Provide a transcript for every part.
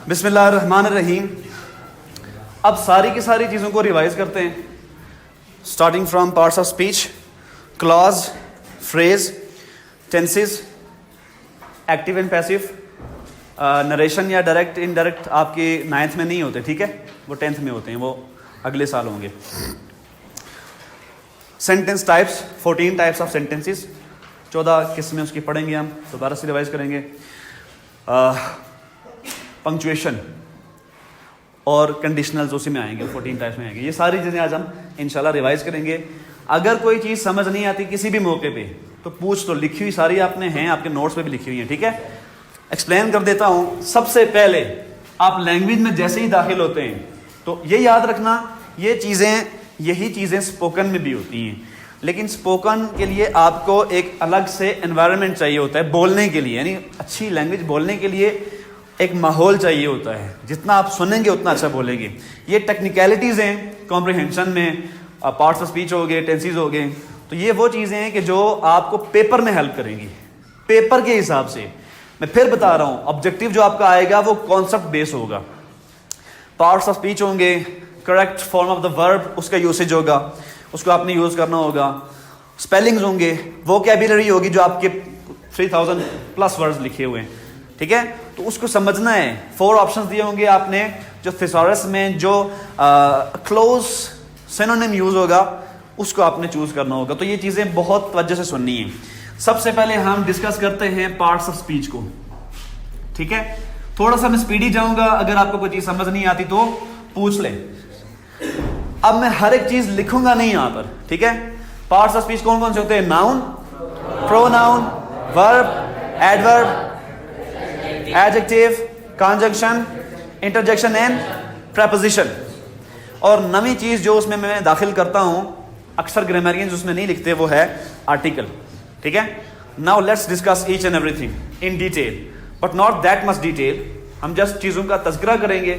बिस्मिल्लाहिर्रहमानिर्रहीम। अब सारी की सारी चीज़ों को रिवाइज करते हैं, starting from parts of speech, clause, phrase, tenses, active and passive. Narration या डायरेक्ट इनडायरेक्ट आपके 9th में नहीं होते, ठीक है, वो 10th में होते हैं, वो अगले साल होंगे। Sentence types, 14 types of sentences, 14 किस्में उसकी पढ़ेंगे हम, दोबारा से रिवाइज करेंगे। पंक्चुएशन और कंडीशनल्स उसी में आएंगे, 14 टाइप्स में आएंगे। ये सारी चीज़ें आज हम इंशाल्लाह रिवाइज करेंगे। अगर कोई चीज़ समझ नहीं आती किसी भी मौके पे तो पूछ, तो लिखी हुई सारी आपने हैं, आपके नोट्स पे भी लिखी हुई हैं, ठीक है। एक्सप्लेन कर देता हूँ। सबसे पहले आप लैंग्वेज में जैसे ही दाखिल होते हैं तो ये याद रखना, यही चीज़ें स्पोकन में भी होती हैं, लेकिन स्पोकन के लिए आपको एक अलग से एनवायरनमेंट चाहिए होता है बोलने के लिए, यानी अच्छी लैंग्वेज बोलने के लिए एक माहौल चाहिए होता है। जितना आप सुनेंगे उतना अच्छा बोलेंगे। ये टेक्निकलिटीज़ हैं कॉम्प्रिहेंशन में, पार्ट्स ऑफ स्पीच हो गए, टेंसेस हो गए, तो ये वो चीज़ें हैं कि जो आपको पेपर में हेल्प करेंगी, पेपर के हिसाब से। मैं फिर बता रहा हूँ, ऑब्जेक्टिव जो आपका आएगा वो कॉन्सेप्ट बेस होगा। पार्ट्स ऑफ स्पीच होंगे, correct form of the verb, उसका यूसेज होगा, उसको आपने यूज़ करना होगा। स्पेलिंग्स होंगे, वोकैबुलरी होगी जो आपके 3000 प्लस वर्ड्स लिखे हुए हैं, ठीक है, तो उसको समझना है। 4 ऑप्शंस दिए होंगे आपने, जो थिसॉरस में जो क्लोज सिनोनिम यूज होगा उसको आपने चूज करना होगा। तो ये चीजें बहुत तवज्जो से सुननी है। सबसे पहले हम डिस्कस करते हैं पार्ट्स ऑफ स्पीच को, ठीक है। थोड़ा सा मैं स्पीडी जाऊंगा, अगर आपको कोई चीज समझ नहीं आती तो पूछ ले। अब मैं हर एक चीज लिखूंगा नहीं यहां पर, ठीक है। पार्ट्स ऑफ स्पीच कौन कौन से होते हैं? Noun, pronoun, verb, adverb, adjective, conjunction, interjection and preposition. और नवी चीज जो उसमें मैं दाखिल करता हूं, अक्सर ग्रामरियंस उसमें नहीं लिखते, वो है आर्टिकल, ठीक है। Now let's discuss each and everything in detail, but not that much detail. हम जस्ट चीजों का तज़किरा करेंगे,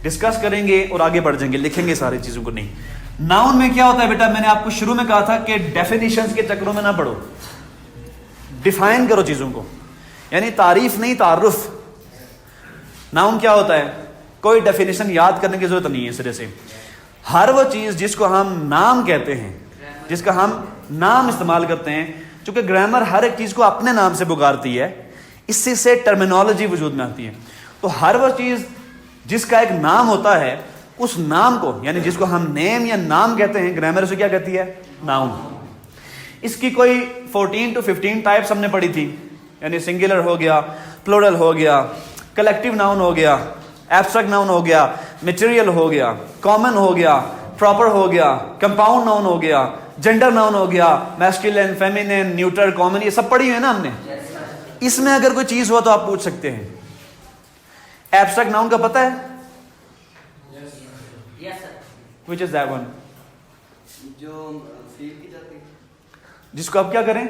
डिस्कस करेंगे और आगे बढ़ जाएंगे, लिखेंगे सारी चीजों को नहीं। नाउन में क्या होता है बेटा, मैंने आपको शुरू में कहा था कि डेफिनेशंस के चक्करों में ना पढ़ो, डिफाइन करो चीजों को, यानी तारीफ नहीं, तारुफ। नाउन क्या होता है? कोई डेफिनेशन याद करने की जरूरत नहीं है सिरे से। हर वो चीज जिसको हम नाम कहते हैं, जिसका हम नाम इस्तेमाल करते हैं, चूंकि ग्रामर हर एक चीज को अपने नाम से पुकारती है, इससे से टर्मिनोलॉजी वजूद में आती है। तो हर वो चीज जिसका एक नाम होता है, उस नाम को, यानी जिसको हम नेम या नाम कहते हैं, ग्रामर उसे क्या कहती है? नाउन। इसकी कोई 14 to 15 टाइप्स हमने पढ़ी थी, यानी सिंगुलर हो गया, प्लूरल हो गया, कलेक्टिव नाउन हो गया, एब्स्ट्रैक्ट नाउन हो गया, मटेरियल हो गया, कॉमन हो गया, प्रॉपर हो गया, कंपाउंड नाउन हो गया, जेंडर नाउन हो गया, मैस्कुलिन, फेमिनिन, न्यूट्रल, कॉमन, ये सब पढ़ी है ना हमने। इसमें अगर कोई चीज हो तो आप पूछ सकते हैं। एब्स्ट्रैक्ट नाउन का पता है? Which is that one? जो फील की जाती है, जिसको आप क्या करें?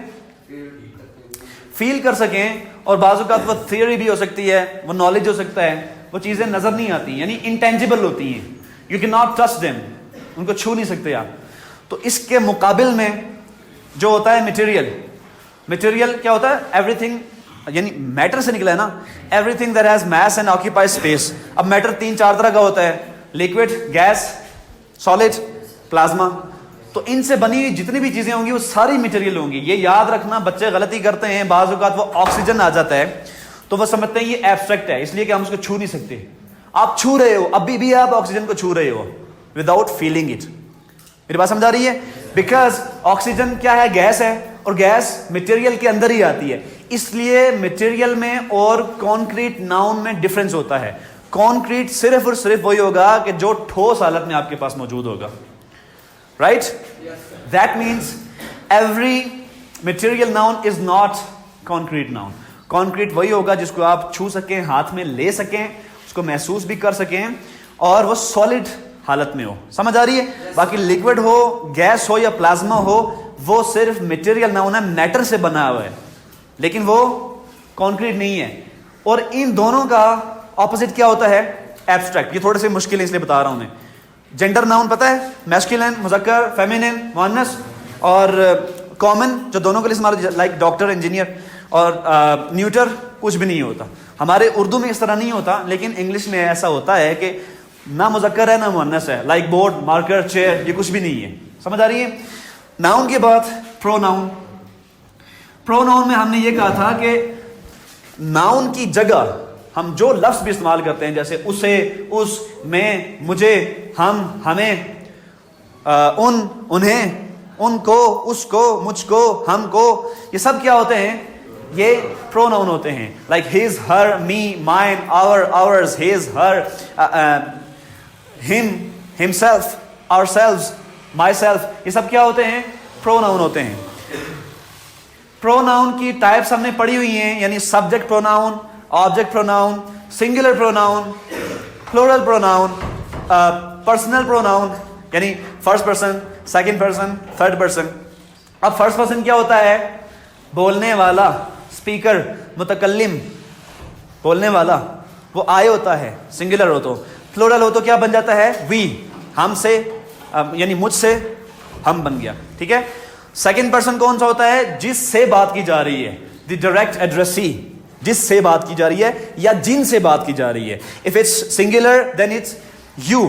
फील कर सकें। और बाज़-औक़ात वो थियरी भी हो सकती है, वो नॉलेज हो सकता है, वो चीजें नजर नहीं आती, यानी इंटेंजिबल होती हैं, you can not touch them, उनको छू नहीं सकते आप। तो इसके मुकाबिल में जो होता है मटेरियल, मटेरियल क्या होता है? एवरीथिंग, यानी मैटर से निकला है ना, everything that has mass and occupies space. अब मैटर 3-4 तरह का होता है, लिक्विड, गैस, सॉलिड, प्लाज्मा। तो इनसे बनी हुई जितनी भी चीजें होंगी वो सारी मटेरियल होंगी। ये याद रखना, बच्चे गलती करते हैं, बाज़ औक़ात वो ऑक्सीजन आ जाता है तो वो समझते हैं ये एब्स्ट्रैक्ट है, इसलिए कि हम उसको छू नहीं सकते। आप छू रहे हो, अभी भी आप ऑक्सीजन को छू रहे हो विदाउट फीलिंग इट। मेरी बात समझ आ रही है? बिकॉज ऑक्सीजन क्या है? गैस है, और गैस मटेरियल के अंदर ही आती है, इसलिए मटेरियल में और कॉन्क्रीट नाउन में डिफरेंस होता है। कॉन्क्रीट सिर्फ और सिर्फ वही होगा कि जो ठोस हालत में आपके पास मौजूद होगा, right? That means every material noun is not concrete noun. Concrete वही होगा जिसको आप छू सकें, हाथ में ले सकें, उसको महसूस भी कर सकें, और वो सॉलिड हालत में हो। समझ आ रही है? बाकी लिक्विड हो, गैस हो या प्लाज्मा हो, वो सिर्फ मटेरियल नाउन है, मैटर से बना हुआ है, लेकिन वो कॉन्क्रीट नहीं है। और इन दोनों का ऑपोजिट क्या होता है? एब्स्ट्रैक्ट। ये थोड़े से मुश्किल है इसलिए बता रहा हूं मैं। जेंडर नाउन पता है? मैस्कुलिन, मुज़क्कर, फेमिनिन, मुअन्नस, और कॉमन जो दोनों के लिए इस्तेमाल, लाइक डॉक्टर, इंजीनियर, और न्यूटर कुछ भी नहीं होता। हमारे उर्दू में इस तरह नहीं होता, लेकिन इंग्लिश में ऐसा होता है कि ना मुज़क्कर है ना मुअन्नस है, लाइक बोर्ड, मार्कर, चेयर, ये कुछ भी नहीं है। समझ आ रही है? नाउन के बाद प्रोनाउन। प्रोनाउन में हमने ये कहा था कि नाउन की जगह हम जो लफ्ज भी इस्तेमाल करते हैं, जैसे उसे, उस, मैं, मुझे, हम, हमें, उन, उन्हें, उनको, उसको, मुझको, हमको, ये सब क्या होते हैं? ये प्रोनाउन होते हैं। Like his, her, me, mine, our, ours, his, her, him, himself, ourselves, myself, ये सब क्या होते हैं? प्रोनाउन होते हैं। प्रोनाउन की टाइप्स हमने पढ़ी हुई हैं, यानी subject pronoun, object pronoun, singular pronoun, plural pronoun, personal pronoun, यानी first person, second person, third person. अब फर्स्ट पर्सन क्या होता है? बोलने वाला, स्पीकर, मुतकल्लिम, बोलने वाला, वो आई होता है, सिंगुलर हो तो। प्लूरल हो तो क्या बन जाता है? वी, हमसे, यानी मुझसे हम बन गया। ठीक है। सेकंड पर्सन कौन सा होता है? जिससे बात की जा रही है, द डायरेक्ट एड्रेसी, जिससे बात की जा रही है या जिनसे बात की जा रही है। If it's singular then it's you,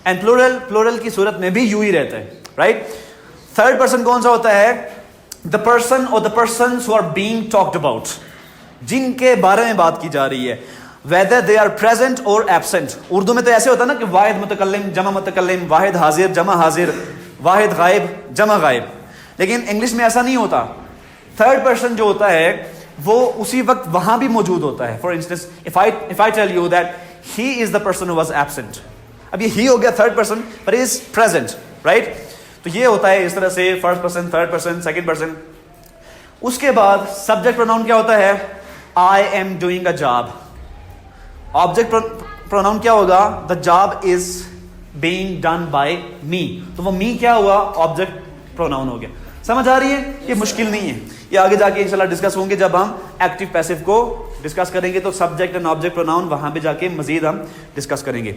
and plural, plural की सूरत में भी यू ही रहता है, राइट। थर्ड पर्सन कौन सा होता है? द पर्सन और the persons who are being talked about, जिनके बारे में बात की जा रही है, वेदर दे आर प्रेजेंट और एब्सेंट। उर्दू में तो ऐसे होता है ना कि वाहिद मुतकल्लिम जमा मुतकल्लिम, वाहिद हाजिर जमा हाजिर, वाहिद गायब जमा गायब, लेकिन इंग्लिश में ऐसा नहीं होता। थर्ड पर्सन जो होता है वो उसी वक्त वहां भी मौजूद होता है। For instance, if I tell you that he is the person who was absent, अब ये ही हो गया थर्ड पर्सन, पर इज प्रेजेंट, राइट। तो ये होता है इस तरह से first person, third person, second person. उसके बाद सब्जेक्ट प्रोनाउन क्या होता है? I am doing a job. Object pronoun क्या होगा? The job is being done by me, तो वो मी क्या हुआ? ऑब्जेक्ट प्रोनाउन हो गया। समझ आ रही है? ये मुश्किल नहीं है, ये आगे जाके इंशाल्लाह डिस्कस होंगे जब हम एक्टिव पैसिव को डिस्कस करेंगे, तो सब्जेक्ट एंड ऑब्जेक्ट प्रोनाउन वहां पे जाके मजीद हम डिस्कस करेंगे।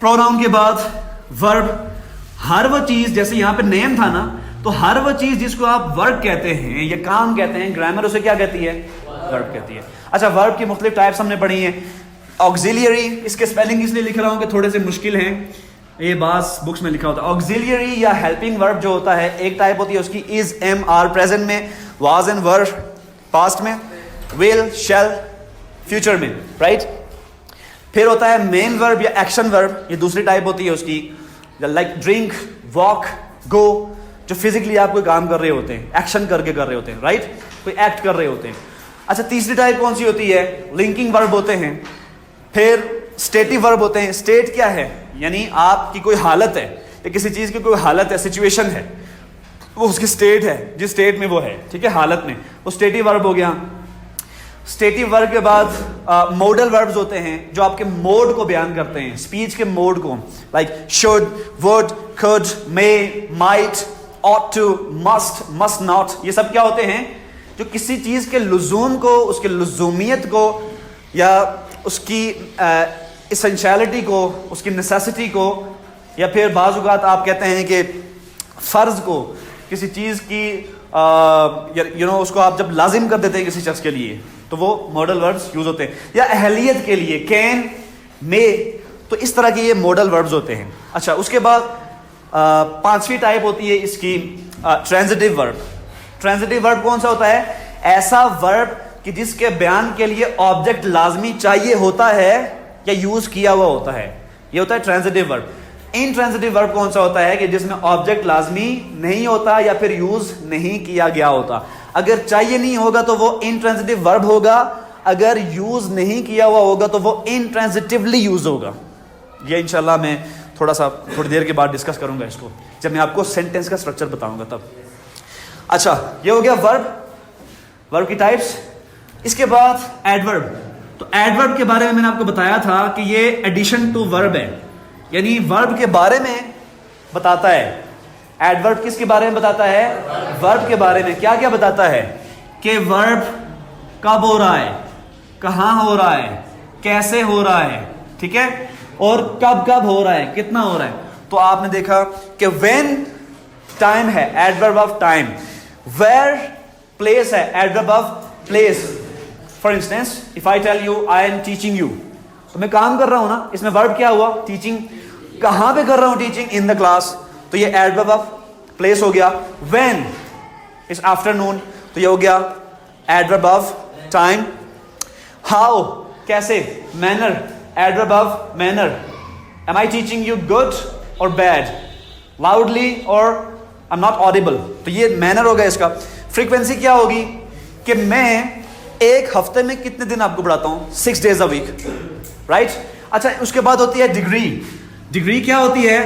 प्रोनाउन के बाद वर्ब। हर वो चीज, जैसे यहां पे नेम था ना, तो हर वो चीज जिसको आप वर्क कहते हैं या काम कहते हैं, ग्रामर उसे क्या कहती है? वर्ब कहती है। अच्छा, वर्ब की मुख्तलिफ टाइप्स हमने पढ़ी हैं। ऑक्सिलियरी, इसके स्पेलिंग इसलिए लिख रहा हूं कि थोड़े से मुश्किल हैं, ये बास बुक्स में लिखा होता है। ऑक्सिलियरी या हेल्पिंग वर्ब जो होता है, एक टाइप होती है उसकी इज, एम, आर प्रेजेंट में, वाज एंड वर पास्ट में, विल, शैल फ्यूचर में, राइट। फिर होता है मेन वर्ब या एक्शन वर्ब, ये दूसरी टाइप होती है उसकी, लाइक ड्रिंक, वॉक, गो, जो फिजिकली आप कोई काम कर रहे होते हैं, एक्शन करके कर रहे होते हैं, राइट, कोई एक्ट कर रहे होते हैं। अच्छा, तीसरी टाइप कौन सी होती है? लिंकिंग वर्ब होते हैं। फिर स्टेटिव वर्ब होते हैं। स्टेट क्या है? यानी आपकी कोई हालत है या किसी चीज की कोई हालत है, सिचुएशन है, वो उसकी स्टेट है, जिस स्टेट में वो है, ठीक है, हालत में, वो स्टेटिव वर्ब हो गया। स्टेटिव वर्ब के बाद मोडल वर्ब्स होते हैं जो आपके मोड को बयान करते हैं, स्पीच के मोड को, like should, would, could, may, might, ought to, must, must not, ये सब क्या होते हैं? जो किसी चीज के लुजूम को, उसके लुजूमियत को, या उसकी इसेंशियलिटी को, उसकी नेसेसिटी को, या फिर बाज़ औक़ात आप कहते हैं कि फ़र्ज को, किसी चीज़ की उसको आप जब लाजिम कर देते हैं किसी शख्स के लिए, तो वो मॉडल वर्ब्स यूज होते हैं। या अहलियत के लिए कैन, मे, तो इस तरह के ये मॉडल वर्ब्स होते हैं। अच्छा, उसके बाद पांचवी टाइप होती है इसकी ट्रांजिटिव वर्ब। ट्रांजिटिव वर्ब कौन सा होता है? ऐसा वर्ब कि जिसके बयान के लिए ऑब्जेक्ट लाजमी चाहिए होता है या यूज किया हुआ होता है, ये होता है ट्रांजिटिव वर्ब। इनट्रांजिटिव वर्ब कौन सा होता है? कि जिसमें ऑब्जेक्ट लाजमी नहीं होता या फिर यूज नहीं किया गया होता। अगर चाहिए नहीं होगा तो वो इनट्रांजिटिव वर्ब होगा, अगर यूज नहीं किया हुआ होगा तो वो इनट्रांजिटिवली यूज होगा। ये इंशाल्लाह मैं थोड़ी देर के बाद डिस्कस करूंगा इसको, जब मैं आपको सेंटेंस का स्ट्रक्चर बताऊंगा तब। अच्छा, ये हो गया वर्ब की टाइप्स। इसके बाद एडवर्ब। तो एडवर्ब के बारे में मैंने आपको बताया था कि ये एडिशन टू वर्ब है, यानी वर्ब के बारे में बताता है। एडवर्ब किसके बारे में बताता है? वर्ब के बारे में। क्या क्या बताता है? कि वर्ब कब हो रहा है, कहां हो रहा है, कैसे हो रहा है, ठीक है, और कब कब हो रहा है, कितना हो रहा है। तो आपने देखा कि व्हेन टाइम है, adverb of time. Where place है, adverb of place. For instance if I tell you I am teaching you, तो मैं काम कर रहा हूं ना, इसमें वर्ब क्या हुआ? टीचिंग। कहां पे कर रहा हूं टीचिंग? इन द क्लास, तो ये एडवर्ब ऑफ प्लेस हो गया। व्हेन इज आफ्टरनून, तो ये हो गया एडवर्ब ऑफ टाइम। हाउ, कैसे? Manner, adverb of manner. Am I teaching you good और बैड, लाउडली और आई एम नॉट ऑडिबल, तो ये मैनर हो गया इसका। फ्रीक्वेंसी क्या होगी कि मैं एक हफ्ते में कितने दिन आपको पढ़ाता हूं? 6 days a week, राइट? अच्छा, उसके बाद होती है डिग्री। डिग्री क्या होती है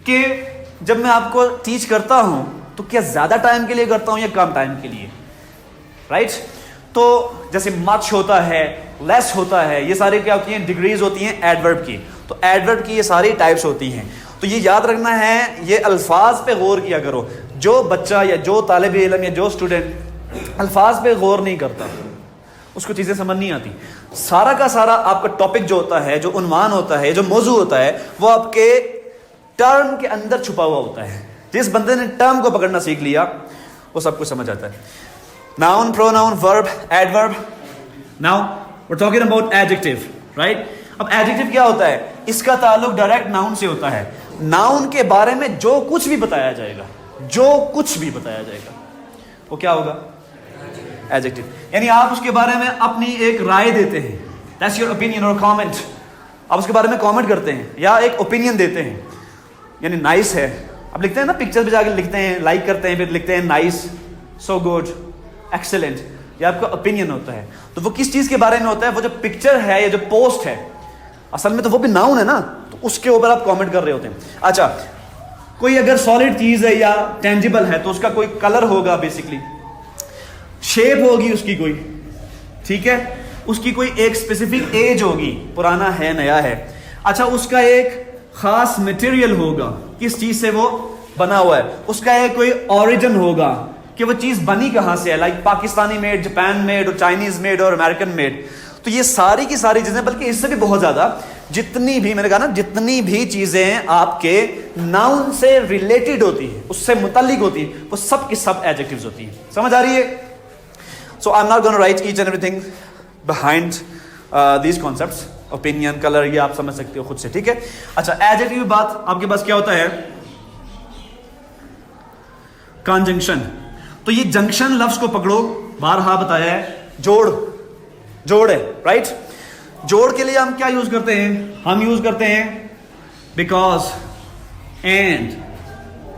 कि जब मैं आपको टीच करता हूं तो क्या ज्यादा टाइम के लिए करता हूं या कम टाइम के लिए, राइट? तो जैसे मच होता है, लेस होता है, ये सारी क्या होती हैं? डिग्रीज होती हैं एडवर्ब की। तो एडवर्ब की ये सारी टाइप्स होती हैं। तो ये याद रखना है, ये अल्फाज पे गौर किया करो। जो बच्चा या जो तालिब इल्म या जो स्टूडेंट अल्फाज पे गौर नहीं करता, उसको चीज़ें समझ नहीं आती। सारा का सारा आपका टॉपिक जो होता है, जो उन्वान होता है, जो मौजू होता है, वो आपके टर्म के अंदर छुपा हुआ होता है। जिस बंदे ने टर्म को पकड़ना सीख लिया वो सब कुछ समझ आता है। Noun, pronoun, verb, adverb. Now we are talking about adjective, right? अब एडजेक्टिव क्या होता है? इसका ताल्लुक डायरेक्ट नाउन से होता है। नाउन के बारे में जो कुछ भी बताया जाएगा, जो कुछ भी बताया जाएगा, वो क्या होगा? एडजेक्टिव। यानी आप उसके बारे में अपनी एक राय देते हैं, दैट्स योर ओपिनियन और कमेंट। आप उसके बारे में कमेंट करते हैं या एक ओपिनियन देते हैं, यानी नाइस है। आप लिखते हैं ना, पिक्चर पे जाकर लिखते हैं, लाइक करते हैं, फिर लिखते हैं नाइस, सो गुड, एक्सेलेंट, ये आपका ओपिनियन होता है। तो वो किस चीज के बारे में होता है? वो जो पिक्चर है या जो पोस्ट है, असल में तो वो भी नाउन है ना, तो उसके ऊपर आप कमेंट कर रहे होते हैं। अच्छा, कोई अगर सॉलिड चीज है या टेंजिबल है तो उसका कोई कलर होगा, बेसिकली शेप होगी उसकी कोई, ठीक है? उसकी कोई एक स्पेसिफिक एज होगी, पुराना है, नया है। अच्छा, उसका एक खास मटेरियल होगा, किस चीज से वो बना हुआ है, उसका एक कोई ओरिजिन होगा कि वो चीज बनी कहां से है, like Pakistani made, Japan made और चाइनीज मेड और अमेरिकन मेड। तो ये सारी की सारी चीजें, बल्कि इससे भी बहुत ज्यादा, जितनी भी, मैंने कहा ना, जितनी भी चीजें आपके नाउन से रिलेटेड होती है, उससे मुताल्लिक होती है, वो सब की सब एडजेक्टिव्स होती हैं। समझ आ रही है? So I am not gonna write each and everything behind these concepts, opinion, colour, ये आप समझ सकते हो खुद से, ठीक है? अच्छा, एडजेक्टिव की बात आपके पास क्या होता है? कंजंक्शन। तो ये जंक्शन लफ्ज को पकड़ो, बारहा बताया है, जोड़, जोड़ है, राइट? जोड़ के लिए हम क्या यूज करते हैं? हम यूज करते हैं बिकॉज, एंड,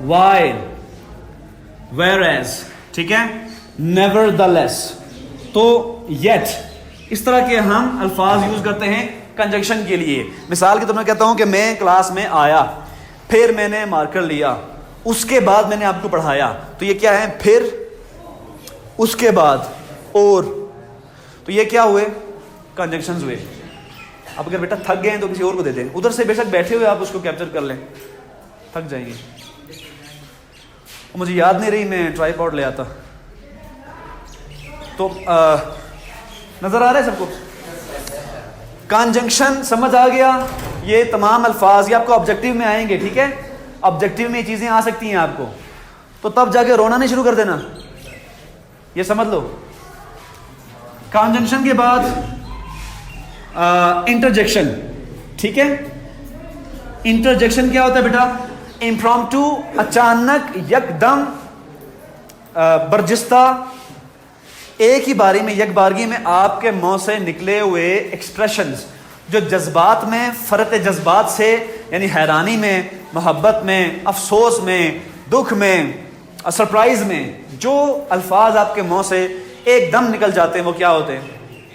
व्हाइल, वेयरएज, ठीक है? नेवरदलेस, तो येट, इस तरह के हम अल्फाज यूज करते हैं कंजंक्शन के लिए। मिसाल के तौर पर कहता हूं कि मैं क्लास में आया, फिर मैंने मार्कर लिया, उसके बाद मैंने आपको पढ़ाया, तो ये क्या है? फिर, उसके बाद, और, तो ये क्या हुए? कंजंक्शंस हुए। अब अगर बेटा थक गए हैं तो किसी और को दे दें, उधर से बेशक बैठे हुए आप उसको कैप्चर कर लें, थक जाएंगे। मुझे याद नहीं रही, मैं ट्राइपॉड ले आता। तो नजर आ रहा है सबको? कंजंक्शन समझ आ गया? ये तमाम अल्फाज ये आपको ऑब्जेक्टिव में आएंगे, ठीक है? ऑब्जेक्टिव में ये चीजें आ सकती हैं आपको, तो तब जाके रोना नहीं शुरू कर देना, ये समझ लो। कंजंक्शन के बाद इंटरजेक्शन, ठीक है? इंटरजेक्शन क्या होता है बेटा? इम्प्रॉम्प्टू, अचानक, यकदम, बर्जिस्ता, एक ही बारी में, एक बारगी में आपके मुंह से निकले हुए एक्सप्रेशंस, जो जज्बात में, फरत जज्बात से, यानी हैरानी में, मोहब्बत में, अफसोस में, दुख में, सरप्राइज में, जो अल्फाज आपके मुंह से एकदम निकल जाते हैं, वो क्या होते हैं?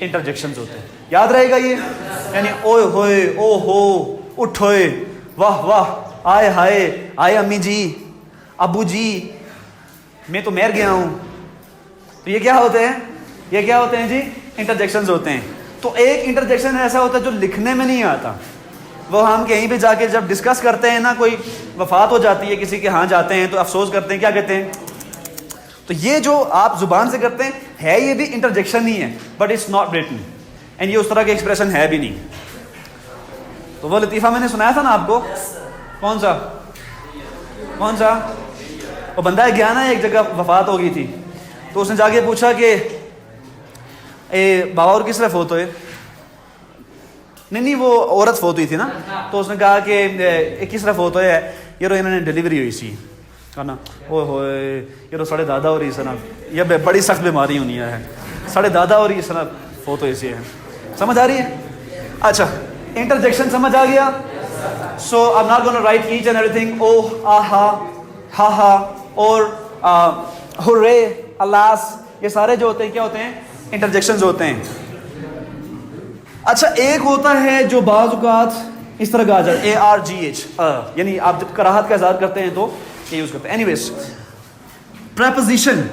इंटरजेक्शंस होते हैं। याद रहेगा ये? यानी ओए होए, ओ हो, उठ होए, वाह वाह, आए हाय, आए अम्मी जी, अबू जी, मैं तो मर गया हूं। तो ये क्या होते हैं? ये क्या होते हैं जी? इंटरजेक्शंस होते हैं। तो एक इंटरजेक्शन ऐसा होता है जो लिखने में नहीं आता, वो हम कहीं भी जाके जब डिस्कस करते हैं ना, कोई वफात हो जाती है किसी के, यहाँ जाते हैं तो अफसोस करते हैं, क्या कहते हैं? तो ये जो आप जुबान से करते हैं, है ये भी इंटरजेक्शन ही है, but it's not written, and ये उस तरह के एक्सप्रेशन है भी नहीं। तो वो लतीफ़ा मैंने सुनाया था ना आपको, कौन सा? कौन सा? वो बंदा गया ना, एक जगह वफात हो गई थी, तो उसने जाके पूछा कि बाबा और किस तरह फोत हुए? नहीं, वो औरत फोत हुई थी ना, तो उसने कहा कि किस तरह फोत हुए है, ये रो इन्होंने डिलीवरी हुई सी है ना, ओ हो ये रो साढ़े दादा और सना, ये बड़ी सख्त बीमारी होनी है, साढ़े दादा और सना फोत हुई सी है। समझ आ रही है? अच्छा, इंटरजेक्शन समझ आ गया? So I am not gonna write each and everything, oh, aha, ha हा और हुर्रे, अलास, ये सारे जो होते हैं क्या होते हैं? इंटरजेक्शंस होते हैं। अच्छा, एक होता है जो बाज़ औक़ात इस तरह का आ जाए, ARGH, यानी आप जब कराहत का इज़हार करते हैं तो ये यूज करते हैं। एनीवेज, प्रेपोजिशन,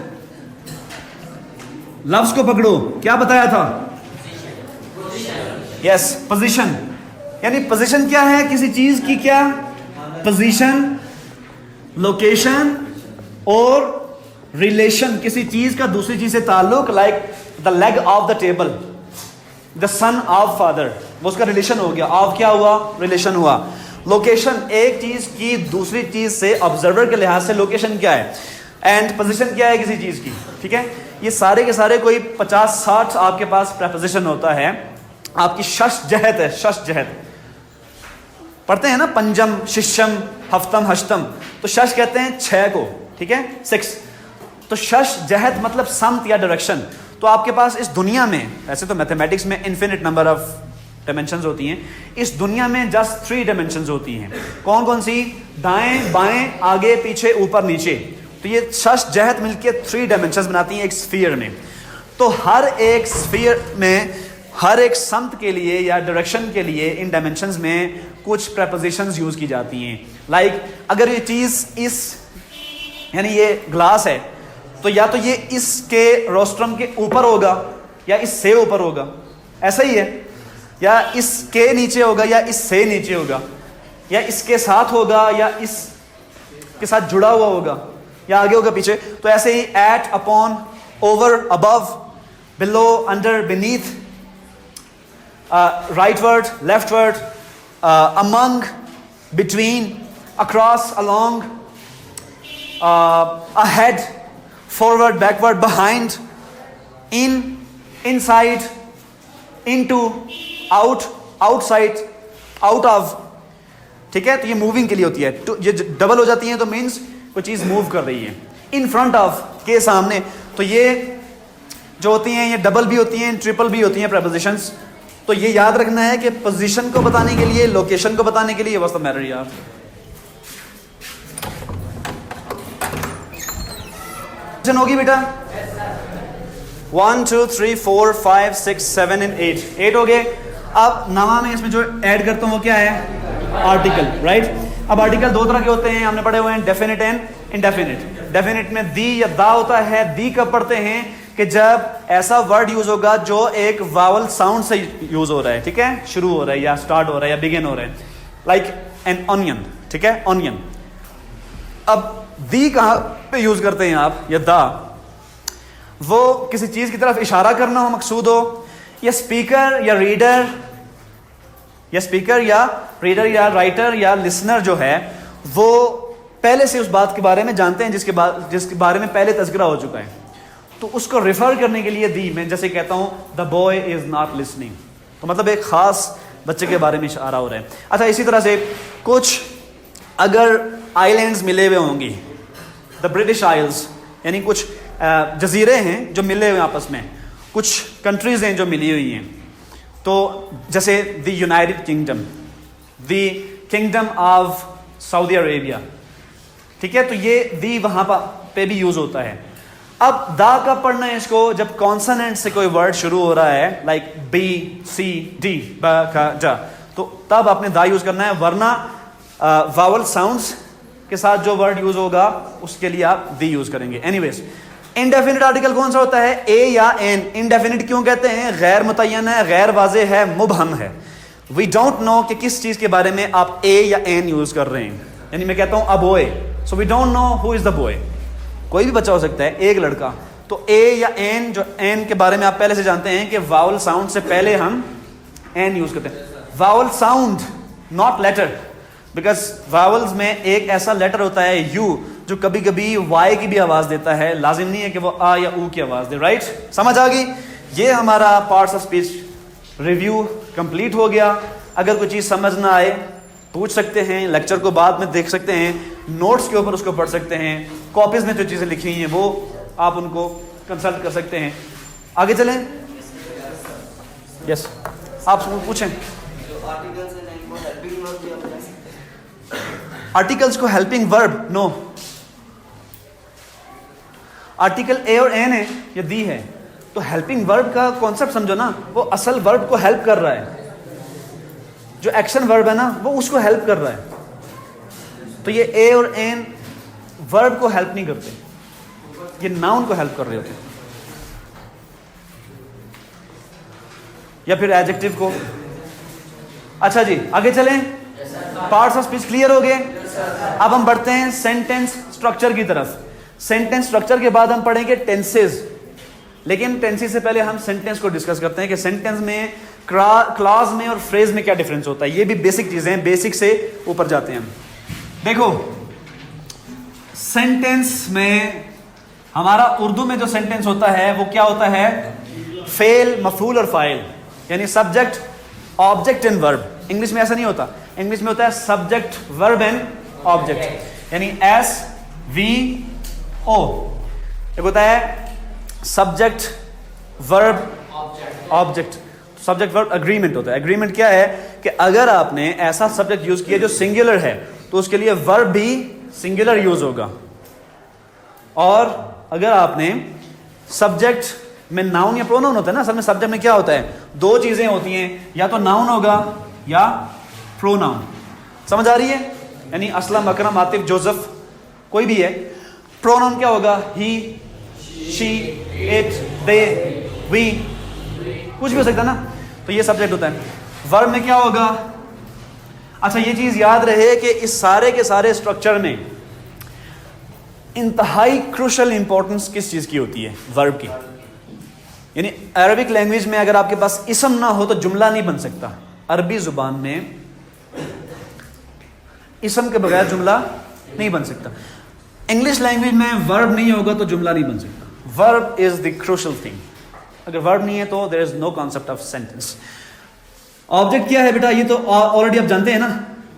लफ्ज को पकड़ो, क्या बताया था? यस, पोजीशन, यानी पोजीशन क्या है किसी चीज की? क्या पोजीशन, लोकेशन और रिलेशन, किसी चीज का दूसरी चीज से ताल्लुक, like the leg of the table, the son of father, वो उसका रिलेशन हो गया। ऑफ क्या हुआ? रिलेशन हुआ। लोकेशन, एक चीज की दूसरी चीज से ऑब्जर्वर के लिहाज से लोकेशन क्या है, एंड पोजीशन क्या है किसी चीज की। ठीक है, ये सारे के सारे कोई 50-60 आपके पास प्रेपोजिशन होता है। आपकी शश जहत है, शश जहत पढ़ते हैं ना, पंजम, शिष्यम, हफ्तम, हश्तम, तो शश कहते हैं 6 को, ठीक है, 6। तो शश जहत मतलब समत या डायरेक्शन। तो आपके पास इस दुनिया में, ऐसे तो मैथमेटिक्स में इन्फिनिट नंबर ऑफ डायमेंशंस होती हैं, इस दुनिया में जस्ट 3 डायमेंशंस होती हैं। कौन कौन सी? दाएं, बाएं, आगे, पीछे, ऊपर, नीचे। तो ये शश जहत मिलके 3 डायमेंशंस बनाती हैं एक स्फीयर में। तो हर एक स्फीयर में, हर एक समत के लिए या डायरेक्शन के लिए इन डायमेंशंस में कुछ प्रेपोजिशंस यूज की जाती हैं। लाइक अगर ये चीज इस, यानी ये ग्लास है, तो या तो ये इसके रोस्ट्रम के ऊपर होगा या इससे ऊपर होगा, ऐसा ही है, या इसके नीचे होगा या इससे नीचे होगा, या इसके साथ होगा या इसके साथ जुड़ा हुआ होगा, या आगे होगा, पीछे। तो ऐसे ही at, upon, over, above, below, under, beneath, rightward, leftward, among, between, across, along, ahead, forward, backward, behind, in, inside, into, out, outside, out of. ठीक है, तो ये मूविंग के लिए होती है। तो ये डबल हो जाती है तो मीन्स कोई चीज मूव कर रही है। इन फ्रंट ऑफ, के सामने, तो ये जो होती हैं ये डबल भी होती हैं, ट्रिपल भी होती हैं प्रेपोजिशंस। तो ये याद रखना है कि पोजीशन को बताने के लिए, लोकेशन को बताने के लिए, व्हाट्स द मैटर यार। होगी बेटा 1 2 3 4 5 6 7 एंड 8 हो गए। अब नवा में इसमें जो ऐड करता हूं वो क्या है? Article, right. अब आर्टिकल 2 तरह के होते हैं, हमने पढ़े हुए हैं, डेफिनेट एंड इनडेफिनेट। डेफिनेट में दी या दा होता है। दी कब पढ़ते हैं? कि जब ऐसा वर्ड यूज होगा जो एक वावल साउंड से यूज हो रहा है, ठीक है, शुरू हो रहा है या स्टार्ट हो रहा है या बिगिन हो रहा है, लाइक एन ऑनियन, ठीक है, ऑनियन। अब दी कहां पे यूज करते हैं आप या दा? वो किसी चीज की तरफ इशारा करना हो, मकसूद हो, या स्पीकर या रीडर, या स्पीकर या रीडर या राइटर या लिसनर जो है वो पहले से उस बात के बारे में जानते हैं जिसके बारे में पहले तज़किरा हो चुका है, तो उसको रिफर करने के लिए दी। मैं जैसे कहता हूं the boy is not listening, तो मतलब एक खास बच्चे के बारे में इशारा हो रहा है। अच्छा, इसी तरह से कुछ अगर आइलैंड्स मिले हुए होंगी, द ब्रिटिश आइल्स, यानी कुछ जजीरे हैं जो मिले हुए आपस में, कुछ कंट्रीज हैं जो मिली हुई हैं, तो जैसे the United kingdom, the kingdom of Saudi Arabia, ठीक है, तो ये दी वहां पे भी यूज होता है। अब दा कब पढ़ना है इसको? जब कॉन्सोनेंट से कोई वर्ड शुरू हो रहा है, लाइक बी सी डी, ब ख जा, तो तब आपने दा यूज करना है, वरना वावल साउंड्स के साथ जो वर्ड यूज होगा उसके लिए आप दी यूज करेंगे। एनीवेज, इनडेफिनिट आर्टिकल कौन सा होता है? ए या एन। इनडेफिनिट क्यों कहते हैं? गैर मुतय्यन है, गैर वाज़े है, मुबहम है। वी डोंट नो कि किस चीज के बारे में आप ए या एन यूज कर रहे हैं। यानी मैं कहता हूं a boy, so we don't know who is the boy. कोई भी बच्चा हो सकता है, एक लड़का, तो ए या एन, जो एन के बारे में आप पहले से जानते हैं कि वावल साउंड से पहले हम एन यूज करते हैं। Vowel sound, not later, because vowels में एक ऐसा लेटर होता है यू जो कभी कभी वाई की भी आवाज देता है, लाजिम नहीं है कि वो आ या ऊ की आवाज दे, राइट? समझ आ गई? ये हमारा parts of speech review complete हो गया। अगर कोई चीज़ समझ ना आए पूछ सकते हैं, लेक्चर को बाद में देख सकते हैं, नोट्स के ऊपर उसको पढ़ सकते हैं, कॉपीज में जो चीज़ें लिखी हैं वो आप उनको कंसल्ट कर सकते हैं। आगे चलें। यस, आप पूछें। जो आर्टिकल्स हैं इनको हेल्पिंग वर्ब भी आप बता सकते हैं। आर्टिकल्स को helping verb no. Article a और एन है या दी है, तो हेल्पिंग वर्ब का कॉन्सेप्ट समझो ना, वो असल वर्ब को हेल्प कर रहा है। जो एक्शन वर्ब है ना वो उसको हेल्प कर रहा है। तो ये ए और एन वर्ब को हेल्प नहीं करते, ये नाउन को हेल्प कर रहे होते हैं, या फिर एडजेक्टिव को। अच्छा जी, आगे चलें। पार्ट्स ऑफ स्पीच क्लियर हो गए। अब हम बढ़ते हैं सेंटेंस स्ट्रक्चर की तरफ। सेंटेंस स्ट्रक्चर के बाद हम पढ़ेंगे टेंसेस, लेकिन टेंसेस से पहले हम सेंटेंस को डिस्कस करते हैं कि सेंटेंस में, क्लॉज में और फ्रेज में क्या डिफरेंस होता है। ये भी बेसिक चीजें हैं, बेसिक से ऊपर जाते हैं हम। देखो, सेंटेंस में हमारा उर्दू में जो सेंटेंस होता है वो क्या होता है, फेल, मफूल और फाइल, यानी subject, object and verb. English में ऐसा नहीं होता, इंग्लिश में होता है सब्जेक्ट, वर्ब एंड ऑब्जेक्ट, यानी SVO। एक होता है subject, verb, object. Subject verb agreement होता है। एग्रीमेंट क्या है कि अगर आपने ऐसा सब्जेक्ट यूज किया जो सिंगुलर है तो उसके लिए वर्ब भी सिंगुलर यूज होगा, और अगर आपने सब्जेक्ट में नाउन या प्रोनाउन होता है ना, असल में सब्जेक्ट में क्या होता है, दो चीजें होती हैं, या तो नाउन होगा या प्रोनाउन। समझ आ रही है? यानी असलम, अकरम, आतिफ, जोसेफ, कोई भी है। प्रोनाउन क्या होगा, ही, शी, इट, दे, वी, कुछ भी हो सकता है ना। तो ये सब्जेक्ट होता है। वर्ब में क्या होगा, अच्छा ये चीज याद रहे कि इस सारे के सारे स्ट्रक्चर में इंतहाई क्रूशल इंपॉर्टेंस किस चीज की होती है, वर्ब की। यानी अरबिक लैंग्वेज में अगर आपके पास इसम ना हो तो जुमला नहीं बन सकता। अरबी जुबान में इसम के बगैर जुमला नहीं बन सकता। इंग्लिश लैंग्वेज में वर्ब नहीं होगा तो जुमला नहीं बन सकता। Verb is the crucial thing. अगर वर्ब नहीं है तो there is no concept of sentence. Object क्या है बेटा, ये तो ऑलरेडी आप जानते हैं ना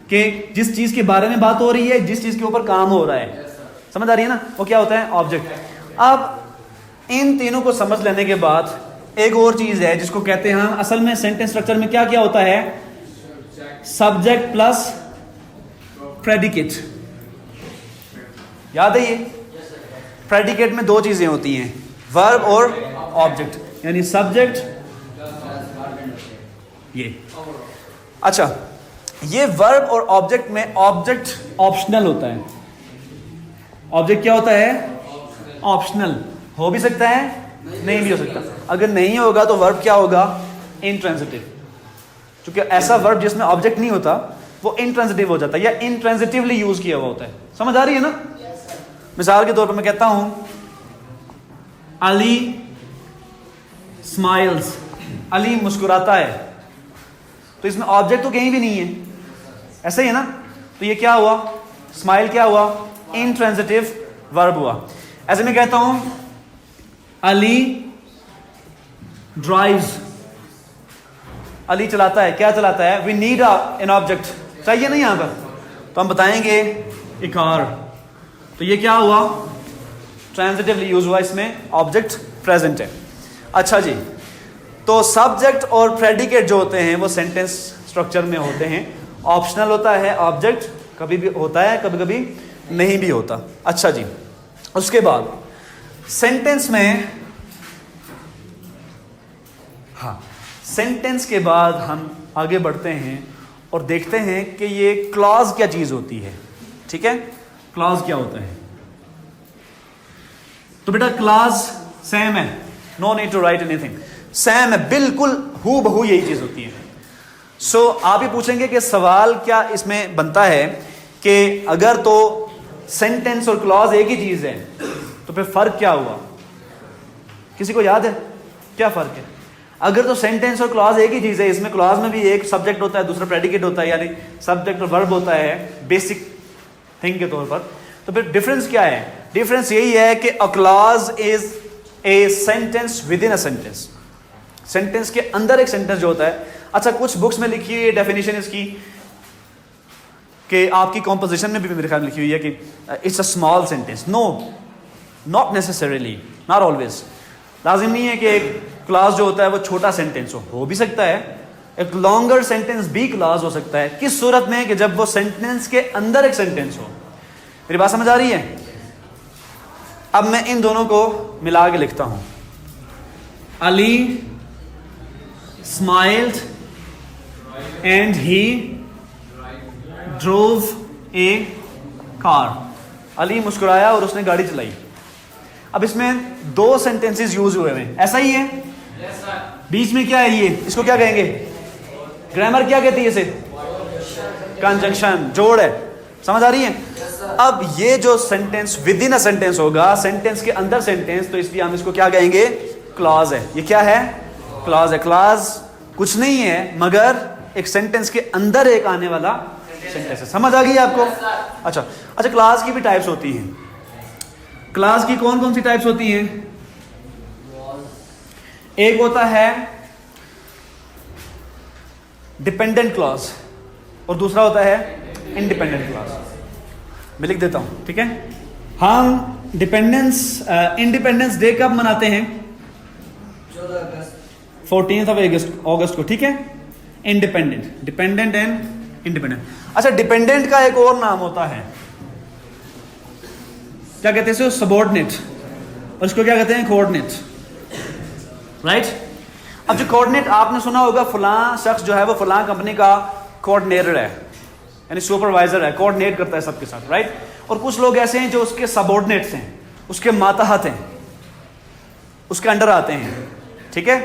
कि जिस चीज के बारे में बात हो रही है, जिस चीज के ऊपर काम हो रहा है, समझ आ रही है ना, वो क्या होता है, ऑब्जेक्ट। अब इन तीनों को समझ लेने के बाद एक और चीज है जिसको कहते हैं हम, असल में सेंटेंस स्ट्रक्चर में क्या क्या होता है, सब्जेक्ट प्लस प्रेडिकेट। याद है ये? प्रेडिकेट में दो चीजें होती हैं, वर्ब और ऑब्जेक्ट, यानी सब्जेक्ट ये। अच्छा, ये वर्ब और ऑब्जेक्ट में ऑब्जेक्ट ऑप्शनल होता है। ऑब्जेक्ट क्या होता है, ऑप्शनल। हो भी सकता है, नहीं भी हो सकता। अगर नहीं होगा तो वर्ब क्या होगा, इंट्रांजिटिव। क्योंकि ऐसा वर्ब जिसमें ऑब्जेक्ट नहीं होता वो इंट्रांजिटिव हो जाता है, या इंट्रांजिटिवली यूज किया हुआ होता है। समझ आ रही है ना? मिसाल के तौर पर मैं कहता हूं अली स्माइल्स, अली मुस्कुराता है, तो इसमें ऑब्जेक्ट तो कहीं भी नहीं है, ऐसा ही है ना। तो ये क्या हुआ, स्माइल क्या हुआ, इंट्रांजिटिव वर्ब हुआ। ऐसे मैं कहता हूं अली ड्राइव्स, अली चलाता है, क्या चलाता है, वी नीड एन ऑब्जेक्ट, चाहिए नहीं यहां पर, तो हम बताएंगे ए कार। तो ये क्या हुआ, ट्रांजिटिवली यूज हुआ, इसमें ऑब्जेक्ट प्रेजेंट है। अच्छा जी, तो सब्जेक्ट और प्रेडिकेट जो होते हैं वो सेंटेंस स्ट्रक्चर में होते हैं। ऑप्शनल होता है ऑब्जेक्ट, कभी भी होता है कभी कभी नहीं भी होता। अच्छा जी, उसके बाद सेंटेंस में, हाँ, सेंटेंस के बाद हम आगे बढ़ते हैं और देखते हैं कि ये क्लॉज क्या चीज होती है। ठीक है, क्लॉज क्या होता है। तो बेटा क्लॉज सेम है, no need to write anything, same है, बिल्कुल हू बहू यही चीज होती है। सो आप ही पूछेंगे कि सवाल क्या इसमें बनता है कि अगर तो सेंटेंस और क्लॉज एक ही चीज है तो फिर फर्क क्या हुआ, किसी को याद है क्या फर्क है? अगर तो सेंटेंस और क्लॉज एक ही चीज है, इसमें क्लॉज में भी एक सब्जेक्ट होता है, दूसरा प्रेडिकेट होता है, यानी सब्जेक्ट और वर्ब होता है बेसिक थिंग के तौर पर, तो फिर डिफरेंस क्या है? डिफरेंस यही है कि a clause is a sentence with in a sentence. Sentence के अंदर एक सेंटेंस जो होता है। अच्छा, कुछ बुक्स में लिखी हुई है डेफिनेशन इसकी, कि आपकी कॉम्पोजिशन में भी मेरे ख्याल में लिखी हुई है कि it's a small sentence. No, not necessarily, not always. लाजिम नहीं है कि एक क्लास जो होता है वो छोटा सेंटेंस हो भी सकता है। एक लॉन्गर सेंटेंस भी क्लास हो सकता है। किस सूरत में? कि जब वो सेंटेंस के अंदर एक सेंटेंस हो। मेरी बात समझ आ रही है? अब मैं इन दोनों को मिला के लिखता हूं। Ali smiled and he drove A car. Ali मुस्कुराया और उसने गाड़ी चलाई। अब इसमें दो सेंटेंसेस यूज हुए हैं, ऐसा ही है? बीच में क्या है ये? इसको क्या कहेंगे? ग्रामर क्या कहती है इसे? कंजंक्शन, जोड़ है। समझ आ रही है? अब ये जो sentence with in a sentence होगा, सेंटेंस के अंदर सेंटेंस, तो इसलिए हम इसको क्या कहेंगे? क्लॉज है। ये क्या है? क्लॉज है। क्लॉज कुछ नहीं है मगर एक सेंटेंस के अंदर एक आने वाला सेंटेंस है। समझ आ गई आपको? अच्छा, क्लॉज की भी टाइप्स होती हैं। क्लॉज की कौन कौन सी टाइप्स होती हैं? एक होता है डिपेंडेंट क्लॉज और दूसरा होता है इंडिपेंडेंट क्लॉज। मैं लिख देता हूं, ठीक है? हम इंडिपेंडेंस डे कब मनाते हैं? 14 अगस्त को, ठीक है? Dependent and independent. अच्छा, डिपेंडेंट का एक और नाम होता है, क्या कहते हैं? सबऑर्डिनेट, और इसको क्या कहते हैं? Coordinate, right? अब जो कोऑर्डिनेट आपने सुना होगा, फलां शख्स जो है वो फलां कंपनी का कोऑर्डिनेटर है, यानी सुपरवाइजर है, कोऑर्डिनेट करता है सबके साथ, राइट? और कुछ लोग ऐसे हैं जो उसके सबऑर्डिनेट्स हैं, उसके मातहत हैं, उसके अंडर आते हैं, ठीक है?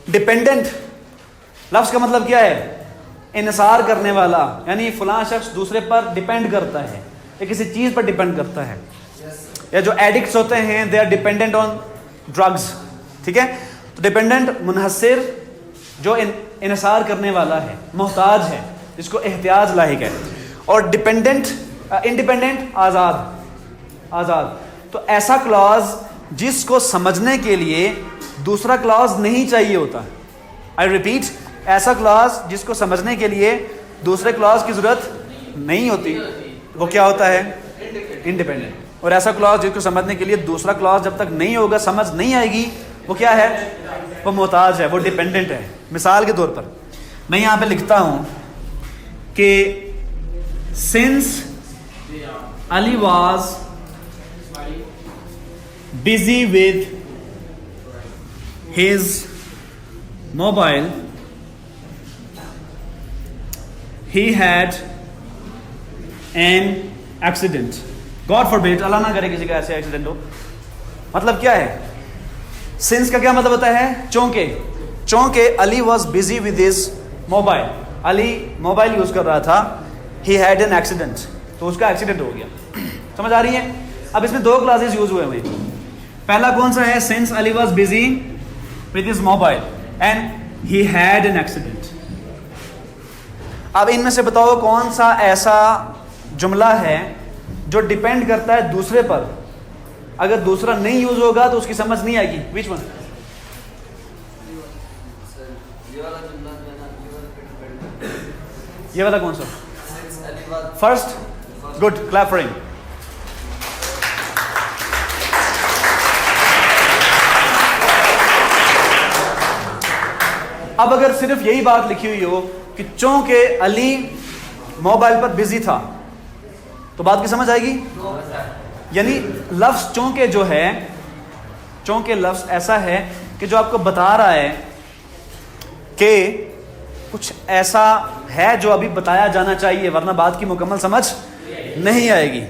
डिपेंडेंट लफ्ज का मतलब क्या है? इन्सार करने वाला, यानी फलां शख्स दूसरे पर डिपेंड करता है या किसी चीज पर डिपेंड करता है। या जो एडिक्ट्स होते हैं, they are dependent on drugs, ठीक है? तो डिपेंडेंट मुनहसिर, जो इन्सार करने वाला है, मोहताज है, जिसको एहतियाज लाहिक है। और इंडिपेंडेंट आजाद। तो ऐसा क्लॉज जिसको समझने के लिए दूसरा क्लॉज नहीं चाहिए होता। आई रिपीट, ऐसा क्लॉज जिसको समझने के लिए दूसरे क्लॉज की जरूरत नहीं होती, वो क्या होता है? इंडिपेंडेंट। और ऐसा क्लॉज जिसको समझने के लिए दूसरा क्लॉज जब तक नहीं होगा, समझ नहीं आएगी, वो क्या है? वो मोहताज है, वो डिपेंडेंट है। मिसाल के तौर पर मैं यहां पे लिखता हूं कि since Ali was busy with his mobile, he had an accident. God forbid, अल्लाह ना करे किसी का ऐसे एक्सीडेंट हो। मतलब क्या है? सिंस का क्या मतलब होता है? चूंकि Ali was busy with his mobile, Ali mobile use कर रहा था, ही हैड एन एक्सीडेंट, तो उसका एक्सीडेंट हो गया। समझ आ रही है? अब इसमें दो क्लासेस यूज हुए हुए। पहला कौन सा है? Since Ali was busy with his mobile and he had an accident. अब इनमें से बताओ कौन सा ऐसा जुमला है जो डिपेंड करता है दूसरे पर? अगर दूसरा नहीं यूज होगा तो उसकी समझ नहीं आएगी। Which one? ये वाला कौन सा? First. Good, clap for him. अब अगर सिर्फ यही बात लिखी हुई हो कि चूंकि अली मोबाइल पर बिजी था, तो बात की समझ आएगी? यानी लफ्ज चूंकि जो है, चूंकि लफ्ज ऐसा है कि जो आपको बता रहा है कि कुछ ऐसा है जो अभी बताया जाना चाहिए, वरना बात की मुकम्मल समझ नहीं आएगी।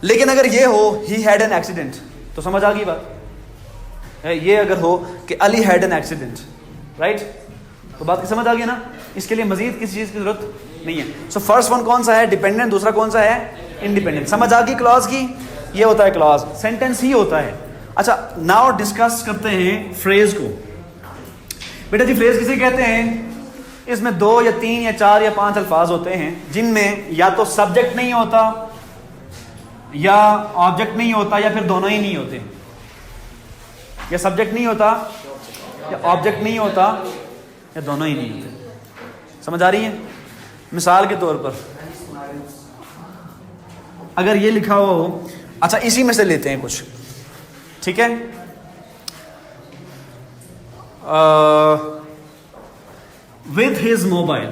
लेकिन अगर ये हो ही हैड एन एक्सीडेंट, तो समझ आ गई बात। ये अगर हो कि Ali had an accident, right, तो बात की समझ आ गई ना? इसके लिए मजीद किसी चीज की जरूरत नहीं है। सो फर्स्ट वन कौन सा है? डिपेंडेंट। दूसरा कौन सा है? इंडिपेंडेंट। समझ आ गई क्लॉज की? ये होता है क्लॉज, सेंटेंस ही होता है। अच्छा, नाउ डिस्कस करते हैं फ्रेज को। बेटा जी, फ्रेज किसे कहते हैं? इसमें 2 या 3 या 4 या 5 अल्फाज होते हैं जिनमें या तो सब्जेक्ट नहीं होता, या ऑब्जेक्ट नहीं होता, या फिर दोनों ही नहीं होते। या सब्जेक्ट नहीं होता, या ऑब्जेक्ट नहीं होता या दोनों ही नहीं होते। समझ आ रही है? मिसाल के तौर पर अगर ये लिखा हुआ हो, अच्छा इसी में से लेते हैं कुछ, ठीक है। With his mobile,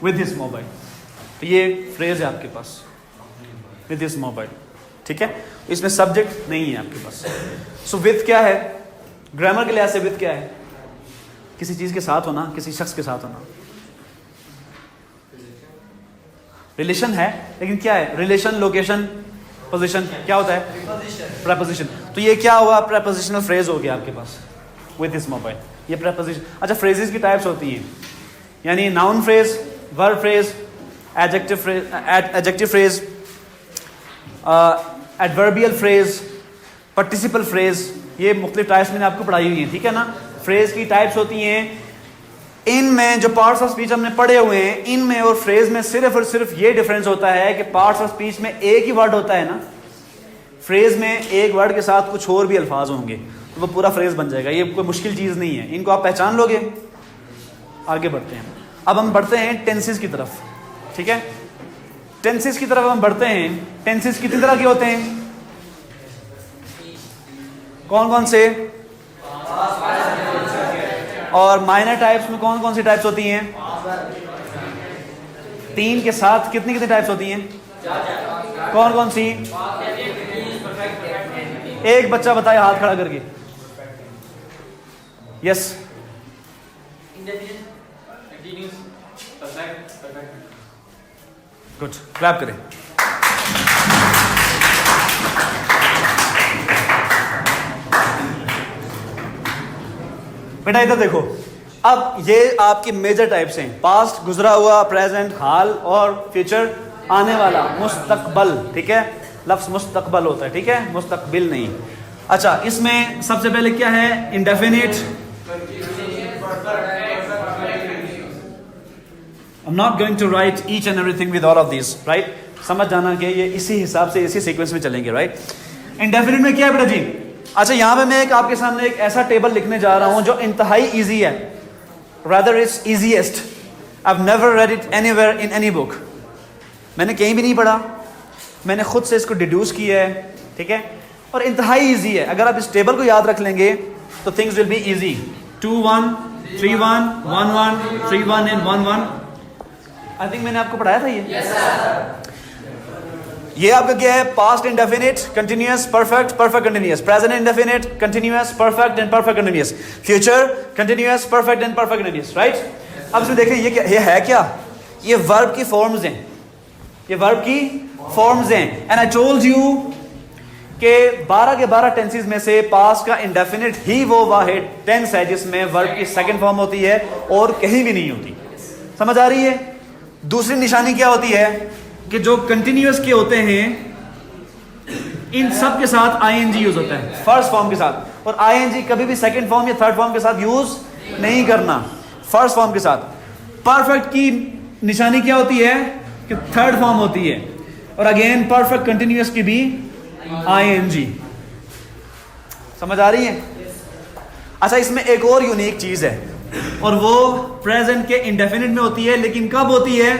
with his mobile, तो ये फ्रेज है आपके पास, विद हिज मोबाइल, ठीक है। इसमें सब्जेक्ट नहीं है आपके पास। सो विद क्या है? ग्रामर के लिहाज से विद क्या है? किसी चीज के साथ होना, किसी शख्स के साथ होना। रिलेशन है, लेकिन क्या है? रिलेशन, लोकेशन, पोजीशन, क्या होता है? प्रेपोजिशन। तो ये क्या हुआ? प्रेपोजिशनल फ्रेज हो गया आपके पास, विद हिज मोबाइल, ये प्रेपोजिशन। अच्छा, फ्रेजेस की टाइप्स होती हैं, यानी noun phrase, verb phrase, adjective phrase, adverbial phrase, participle phrase, ये मुख्तलिफ टाइप्स मैंने आपको पढ़ाई हुई है, ठीक है ना। फ्रेज की टाइप्स होती हैं। इनमें जो पार्ट्स ऑफ स्पीच हमने पढ़े हुए हैं, इनमें और फ्रेज में सिर्फ और सिर्फ ये डिफरेंस होता है कि पार्ट्स ऑफ स्पीच में एक ही वर्ड होता है ना, फ्रेज में एक वर्ड के साथ कुछ और भी अल्फाज होंगे तो वो पूरा फ्रेज बन जाएगा। ये कोई मुश्किल चीज़ नहीं है, इनको आप पहचान लोगे। आगे बढ़ते हैं, अब हम बढ़ते हैं टेंसेस की तरफ, ठीक है। टेंसेस की तरफ हम बढ़ते हैं। टेंसेस कितनी तरह के होते हैं? कौन कौन से? और माइनर टाइप्स में कौन कौन सी टाइप्स होती हैं? 3 के साथ कितनी कितनी टाइप्स होती हैं? कौन कौन सी? एक बच्चा बताए हाथ खड़ा करके। यस, गुड, क्लैप करें। बेटा इधर देखो, अब ये आपकी मेजर टाइप्स हैं, पास्ट, गुजरा हुआ, प्रेजेंट, हाल और फ्यूचर, आने वाला, मुस्तकबल, ठीक है। लफ्ज मुस्तकबल होता है, ठीक है, मुस्तकबिल नहीं। अच्छा, इसमें सबसे पहले क्या है? Indefinite. I'm not going to write each and everything with all of these, right? समझ जाना कि ये इसी हिसाब से इसी सीक्वेंस में चलेंगे, राइट। इंडेफिनिट में क्या है बेटा जी? अच्छा, यहाँ पे मैं एक आपके सामने एक ऐसा टेबल लिखने जा रहा हूँ जो इंतहाई इजी है, rather it's easiest. I've never read it anywhere in any book. मैंने कहीं भी नहीं पढ़ा, मैंने खुद से इसको डिड्यूस किया है, ठीक है, और इंतहाई इजी है। अगर आप इस टेबल को याद रख लेंगे तो things will be easy. 2 1 3 1 1 1 3 1 and 1 1। I think मैंने आपको पढ़ाया था ये। yes, ये आपका क्या है? Past indefinite, continuous, perfect, perfect continuous, present indefinite, continuous, perfect and perfect continuous, future continuous, perfect and perfect continuous, right. अब इसमें देखें ये क्या, ये है क्या? ये वर्ब की फॉर्म्स हैं, ये वर्ब की फॉर्म्स हैं। एंड आई टोल्ड यू कि 12 के 12 टेंसेस में से पास्ट का इंडेफिनिट ही वो वाहिद टेंस है जिसमें वर्ब की सेकंड फॉर्म होती है और कहीं भी नहीं होती। समझ आ रही है? दूसरी निशानी क्या होती है कि जो कंटिन्यूअस के होते हैं इन सब के साथ आईएनजी यूज होता है, फर्स्ट फॉर्म के साथ। और आईएनजी कभी भी सेकंड फॉर्म या थर्ड फॉर्म के साथ यूज नहीं करना, फर्स्ट फॉर्म के साथ। परफेक्ट की निशानी क्या होती है कि थर्ड फॉर्म होती है। और अगेन परफेक्ट कंटिन्यूअस की भी आईएनजी। समझ आ रही है? अच्छा, इसमें एक और यूनिक चीज है और वो प्रेजेंट के इंडेफिनिट में होती है, लेकिन कब होती है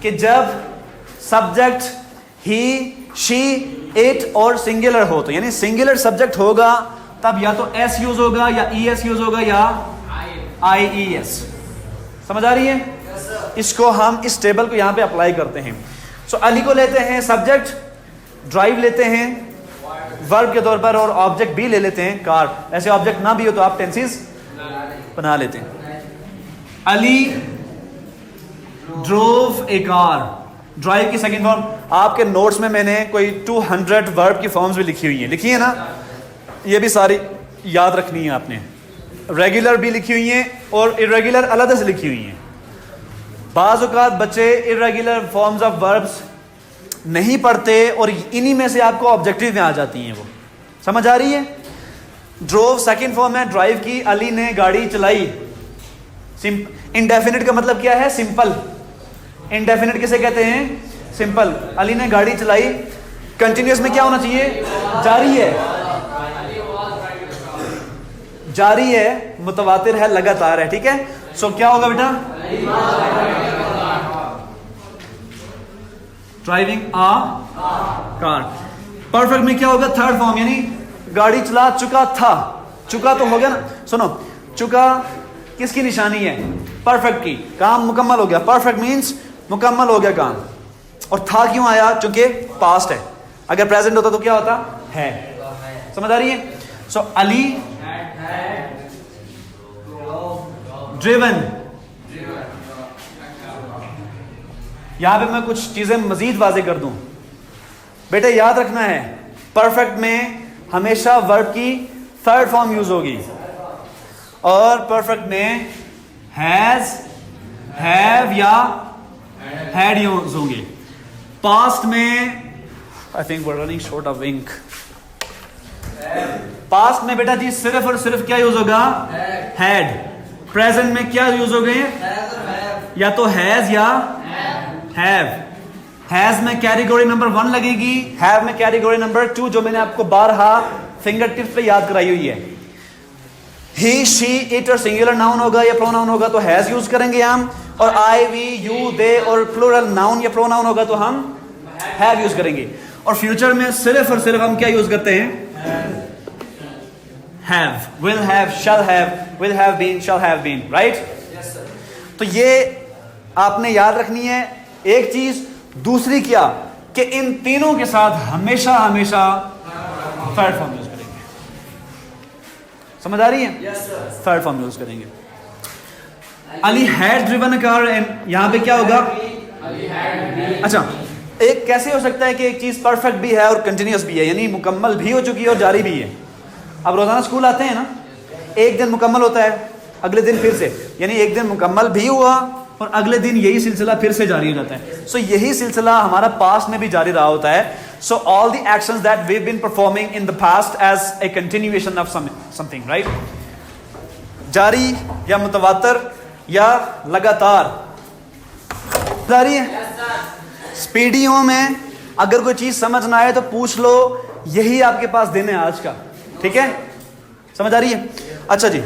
कि जब सब्जेक्ट ही, शी, इट और सिंगुलर हो। तो यानी सिंगुलर सब्जेक्ट होगा तब या तो एस यूज होगा या ईएस यूज होगा या आईईएस। समझ आ रही है? इसको हम इस टेबल को यहां पे अप्लाई करते हैं। सो अली को लेते हैं सब्जेक्ट, ड्राइव लेते हैं वर्ब के तौर पर और ऑब्जेक्ट भी ले लेते हैं कार। ऐसे ऑब्जेक्ट ना भी हो तो आप टेंसेस बना लेते हैं। अली ड्रोव ए कार, ड्राइव की सेकंड फॉर्म। आपके नोट्स में मैंने कोई 200 वर्ब की फॉर्म्स भी लिखी हुई है, लिखी है ना? ये भी सारी याद रखनी है आपने। रेगुलर भी लिखी हुई हैं और इरेगुलर अलग से लिखी हुई हैं। बाज़ औक़ात बच्चे इरेगुलर फॉर्म्स ऑफ वर्ब्स नहीं पढ़ते और इन्हीं में से आपको ऑब्जेक्टिव में आ जाती हैं वो। समझ आ रही है? ड्रोव सेकंड फॉर्म है ड्राइव की, अली ने गाड़ी चलाई। इंडेफिनिट का मतलब क्या है? सिंपल। इंडेफिनिट किसे कहते हैं? सिंपल। अली ने गाड़ी चलाई। कंटिन्यूअस में क्या होना चाहिए? जारी है। जारी है, मुतवातिर है, लगातार है, ठीक है। सो क्या होगा बेटा? Driving a car. परफेक्ट में क्या होगा? थर्ड फॉर्म, यानी गाड़ी चला चुका था। चुका तो हो गया ना। सुनो, चुका किसकी निशानी है? परफेक्ट की। काम मुकम्मल हो गया। परफेक्ट मींस मुकम्मल हो गया काम। और था क्यों आया? क्योंकि पास्ट है। अगर प्रेजेंट होता तो क्या होता? है। समझ आ रही है? So Ali driven. यहां पे मैं कुछ चीजें मजीद वाजे कर दूं। बेटे याद रखना है, परफेक्ट में हमेशा वर्ब की थर्ड फॉर्म यूज होगी, और परफेक्ट में हैज, हैव या हैड यूज होंगे। पास्ट में I think we are running short of ink. Past में बेटा जी सिर्फ और सिर्फ क्या यूज होगा? हैड। प्रेजेंट में क्या यूज हो गए? या तो हैज या हैव। हैज में कैटेगरी नंबर 1 लगेगी, हैव में कैटेगरी नंबर 2, जो मैंने आपको बारहा फिंगर टिप्स पे याद कराई हुई है। ही, शी, इट और सिंगुलर नाउन होगा या प्रोनाउन होगा तो हैज यूज करेंगे हम, और आई, वी, यू, दे और प्लूरल नाउन या प्रोनाउन होगा तो हम हैव यूज करेंगे। और फ्यूचर में सिर्फ और सिर्फ हम क्या यूज करते हैं? Have, will have, shall have, will have been, shall have been, right? तो ये आपने याद रखनी है एक चीज। दूसरी क्या कि इन तीनों के साथ हमेशा हमेशा थर्ड फॉर्म यूज करेंगे। समझ आ रही है? थर्ड फॉर्म यूज करेंगे। Ali had driven a car, and यहां पे क्या होगा? अच्छा, एक कैसे हो सकता है कि एक चीज परफेक्ट भी है और कंटिन्यूअस भी है, यानी मुकम्मल भी हो चुकी है और जारी भी है। अब रोजाना स्कूल आते हैं ना, एक दिन मुकम्मल होता है, अगले दिन फिर से, यानी एक दिन मुकम्मल भी हुआ और अगले दिन यही सिलसिला फिर से जारी हो जाता है। सो यही सिलसिला हमारा पास्ट में भी जारी रहा होता है। So all the actions that we have been performing in the past as a continuation of something, right? जारी या मुतवातर या लगातार। जारी है। स्पीडियों में अगर कोई चीज समझ ना आए तो पूछ लो, यही आपके पास दिन है आज का, ठीक है? समझ आ रही है? अच्छा जी,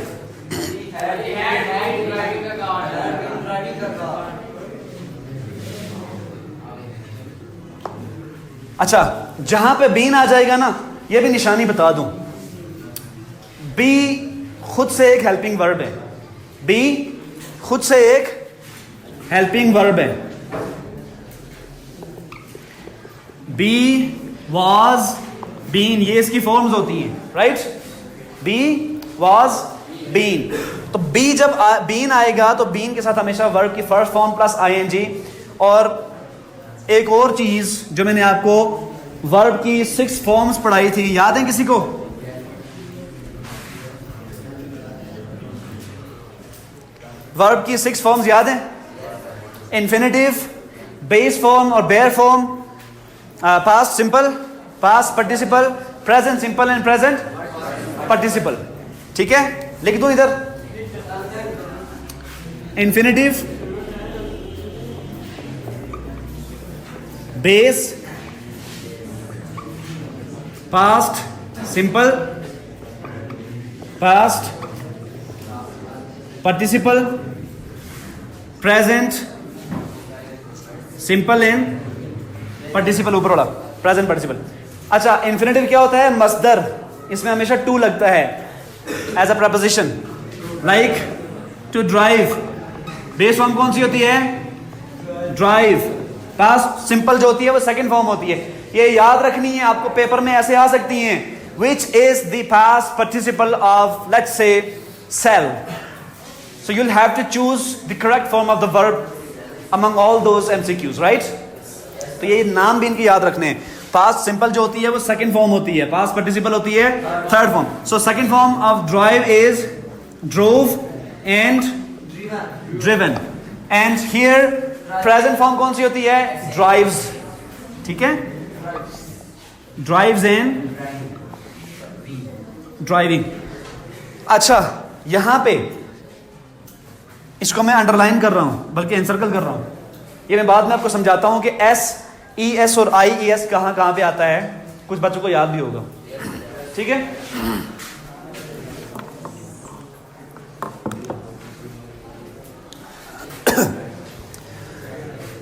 अच्छा, जहां पे बीन आ जाएगा ना, ये भी निशानी बता दूं, बी खुद से एक हेल्पिंग वर्ब है। बी खुद से एक हेल्पिंग वर्ब है। बी, वॉज, बीन, ये इसकी फॉर्म्स होती हैं, राइट? Be, was, been. तो बी जब बीन आएगा तो बीन के साथ हमेशा वर्ब की फर्स्ट फॉर्म प्लस आईएनजी। और एक और चीज जो मैंने आपको वर्ब की 6 फॉर्म्स पढ़ाई थी, याद है किसी को? वर्ब की 6 फॉर्म्स याद है? इन्फिनिटिव, बेस फॉर्म और bare form, past simple, past participle, present simple and present participle. ठीक है, लिख दो इधर। Infinitive, base, past simple, past participle, present simple and participle, ऊपर वाला प्रेजेंट पार्टिसिपल। अच्छा, इन्फिनिटिव क्या होता है? मस्दर, इसमें हमेशा टू लगता है as a preposition, like to drive. Base form कौन सी होती है? ड्राइव। पास्ट सिंपल जो होती है वो सेकंड फॉर्म होती है। ये याद रखनी है, आपको पेपर में ऐसे आ सकती हैं, which is the past participle of, let's say, sell. So you'll have to choose the correct form of the verb among all those MCQs, right? तो ये नाम भी इनके याद रखने हैं। पास्ट सिंपल जो होती है वो सेकंड फॉर्म होती है, पास्ट पार्टिसिपल होती है third form. So second form of drive is drove and driven, and here present form कौन सी होती है? ड्राइव्स। ठीक है, ड्राइव्स एंड ड्राइविंग। अच्छा, यहां पे इसको मैं अंडरलाइन कर रहा हूं, बल्कि एनसर्कल कर रहा हूं। ये मैं बाद में आपको समझाता हूं कि एस, ई एस और आई ई एस कहां कहां पे आता है, कुछ बच्चों को याद भी होगा। ठीक है,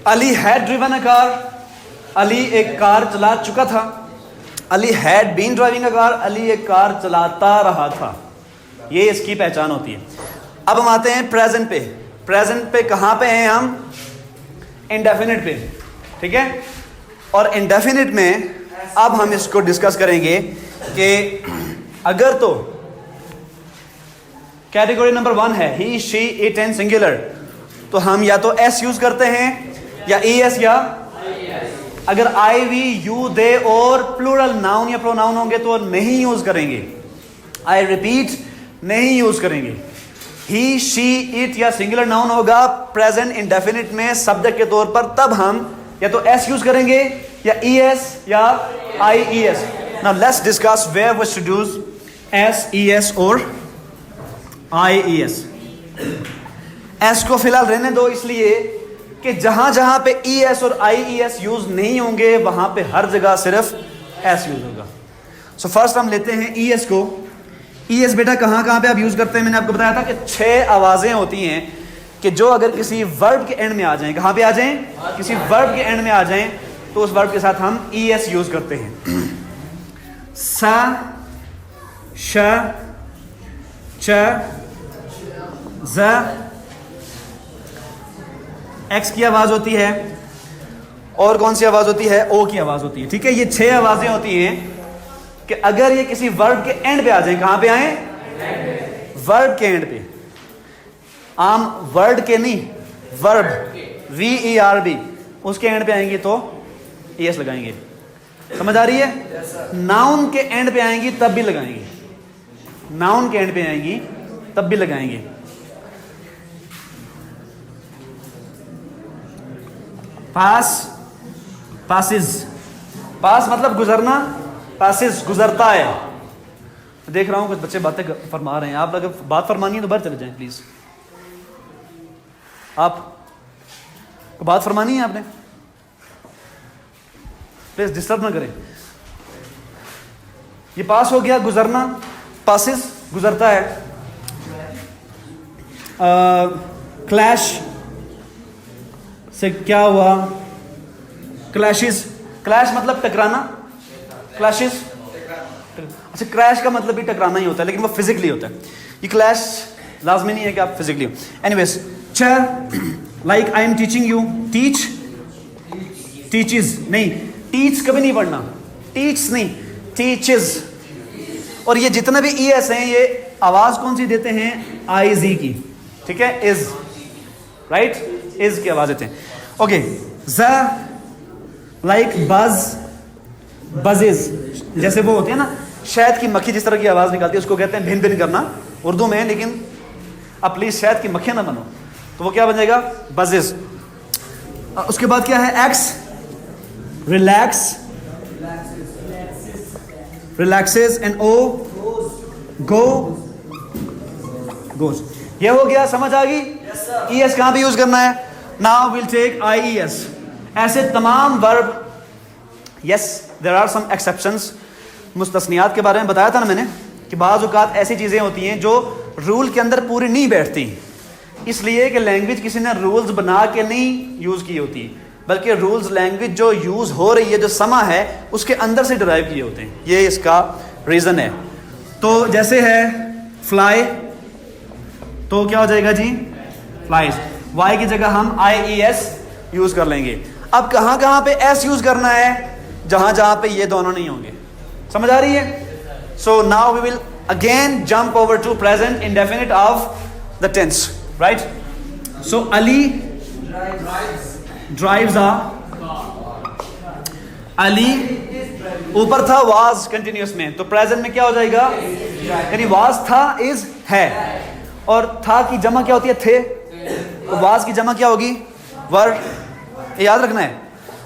Ali had driven a car, Ali एक कार चला चुका था। Ali had been driving a car, Ali एक कार चलाता रहा था। ये इसकी पहचान होती है। अब हम आते हैं प्रेजेंट पे। प्रेजेंट पे कहाँ पे हैं हम? इंडेफिनिट पे, ठीक है। और इंडेफिनिट में अब हम इसको डिस्कस करेंगे कि अगर तो कैटेगरी नंबर 1 है ही शी इट एंड सिंगुलर, तो हम या तो एस यूज करते हैं या एस, या अगर आई वी यू दे और प्लूरल नाउन या प्रोनाउन होंगे तो नहीं यूज करेंगे। आई रिपीट, नहीं यूज करेंगे। ही शी इट या सिंगुलर नाउन होगा प्रेजेंट इंडेफिनिट में सब्जेक्ट के तौर पर, तब हम या तो एस यूज करेंगे या ईएस या IES. Now let's discuss where we should use S, ES और आईईएस। एस को फिलहाल रहने दो, इसलिए कि जहां जहां पे ईएस और आईईएस यूज नहीं होंगे वहां पे हर जगह सिर्फ एस यूज होगा। सो फर्स्ट हम लेते हैं ईएस को। ईएस बेटा कहां कहां पे आप यूज करते हैं? मैंने आपको बताया था कि 6 आवाजें होती हैं कि जो अगर किसी वर्ब के एंड में आ जाएं, कहां पे आ जाएं? किसी वर्ब के एंड में आ जाएं तो उस वर्ब के साथ हम ईएस यूज करते हैं। सा, श, च, ज, एक्स की आवाज होती है, और कौन सी आवाज होती है? ओ की आवाज होती है, ठीक है। ये 6 आवाजें होती हैं कि अगर ये किसी वर्ब के एंड पे आ जाएं, कहां पे आए? वर्ब के एंड पे। आम वर्ड के नहीं, वर्ब VERB उसके एंड पे आएंगी तो एस लगाएंगे। समझ आ रही है? नाउन के एंड पे आएंगी तब भी लगाएंगे, नाउन के एंड पे आएंगी तब भी लगाएंगे। पास, पासिस, पास मतलब गुजरना, पासिस गुजरता है। देख रहा हूं कुछ बच्चे बातें फरमा रहे हैं, आप अगर बात फरमानी है तो बाहर चले जाएं प्लीज। आप बात फरमानी है आपने, प्लीज डिस्टर्ब ना करें। ये पास हो गया, गुजरना, पासिस गुजरता है। क्लैश से क्या हुआ? क्लैशेस, क्लैश मतलब टकराना, क्लैशेस। अच्छा, क्रैश का मतलब भी टकराना ही होता है, लेकिन वो फिजिकली होता है। ये क्लैश लाजमी नहीं है कि आप फिजिकली हो। Anyways, like I am teaching you, teach, teaches नहीं, टीच कभी नहीं पढ़ना, टीच नहीं, टीचेस। और ये जितने भी ईएस हैं ये आवाज कौन सी देते हैं? आईजी की, ठीक है, इज, राइट, इज की आवाज देते हैं। ओके, ज, लाइक बज, बजेज, जैसे वो होती है ना शहद की मक्खी जिस तरह की आवाज निकालती है उसको कहते हैं भिन भिन करना उर्दू में, लेकिन अब प्लीज शहद की मक्खियां ना बनो, तो वो क्या बन जाएगा? बजेज। उसके बाद क्या है? X, relax, relaxes, and O, go, goes. ये हो गया, समझ आ गई? ईएस कहां पे यूज करना है? Now will take IES. ऐसे तमाम verb, yes there are some exceptions. मुस्तस्नियात के बारे में बताया था ना मैंने कि बाज़ औक़ात ऐसी चीज़ें होती हैं जो रूल के अंदर पूरी नहीं बैठती, इसलिए कि लैंग्वेज किसी ने रूल्स बना के नहीं यूज़ की होती, बल्कि रूल्स लैंग्वेज जो यूज़ हो रही है, जो समा है, उसके अंदर से डिराइव किए होते हैं। ये इसका रीज़न है। तो जैसे है फ्लाई, तो क्या हो जाएगा जी? फ्लाइज। वाई की जगह हम IES यूज़ कर लेंगे। अब कहाँ कहाँ पे एस यूज़ करना है? जहाँ जहाँ पे ये दोनों नहीं होंगे। समझ आ रही है? So now we will again jump over to present indefinite of the tense, right? So Ali drives a, Ali ऊपर था was continuous में, तो present में क्या हो जाएगा? यानी was था is है, और था की जमा क्या होती है? थे। तो was की जमा क्या होगी? were, याद रखना है।